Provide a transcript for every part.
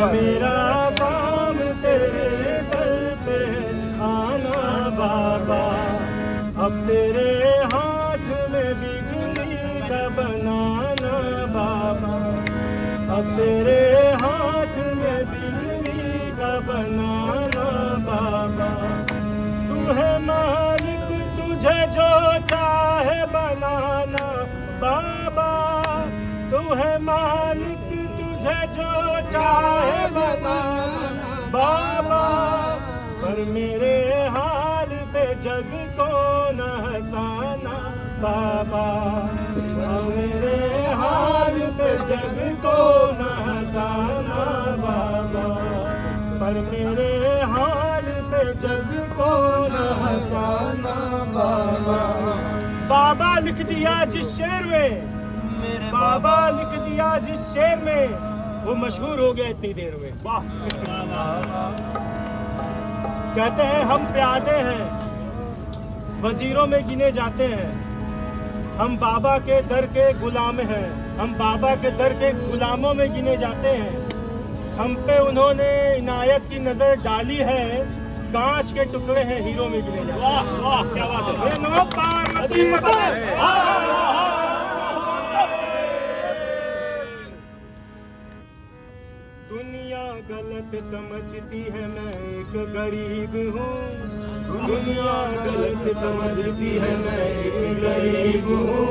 मेरा काम तेरे दर पे आना बाबा। अब तेरे हाथ में बिजली का बनाना बाबा। अब तेरे हाथ में बिजली का बनाना बाबा। तू है मालिक, तुझे जो चाहे बनाना बाबा। तू है मालिक, तुझे जो चाहे बनाना बाबा। पर मेरे हाल पे जग को न हंसाना बाबा। मेरे हाल पे जग को न हंसाना बाबा। पर मेरे हाल पे जग को न हंसाना बाबा। बाबा लिख दिया जिस शेर में, बाबा लिख दिया जिस शेर में, वो मशहूर हो गया इतनी देर में। वाह। कहते हैं हम प्यादे हैं, वजीरों में गिने जाते हैं। हम बाबा के दर के गुलाम हैं, हम बाबा के दर के गुलामों में गिने जाते हैं। हम पे उन्होंने इनायत की नजर डाली है, कांच के टुकड़े हैं हीरो में गिने जाते हैं। वाह वाह क्या बात है। नमो पार्वती माता। दुनिया गलत समझती है मैं एक गरीब हूँ। दुनिया गलत समझती है मैं एक गरीब हूँ।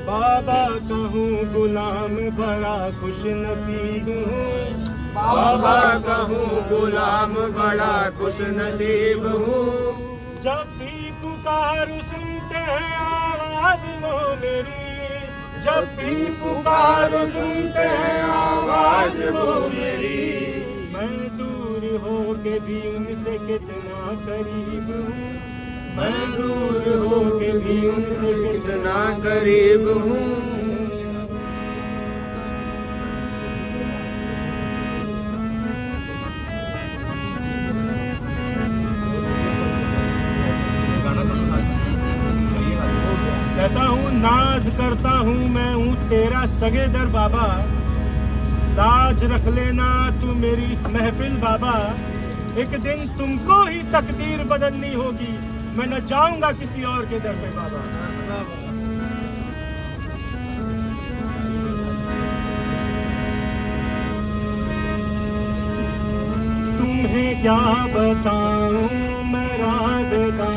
बाबा कहूँ गुलाम बड़ा खुश नसीब हूँ। बाबा कहूँ गुलाम बड़ा खुश नसीब हूँ। जब भी पुकार सुनते हैं आवाज वो मेरी। जब भी पुकार सुनते हैं आवाज वो मेरी। मैं दूर हो के भी उनसे कितना करीब हूँ। मैं दूर हो के भी उनसे कितना करीब हूँ। कहता हूँ नाज करता हूँ मैं हूँ तेरा सगे दर बाबा। लाज रख लेना तू मेरी इस महफिल बाबा। एक दिन तुमको ही तकदीर बदलनी होगी, मैं न जाऊंगा किसी और के दर पे बाबा। तुम्हें क्या बताऊं मैं राज़दां।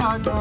राजा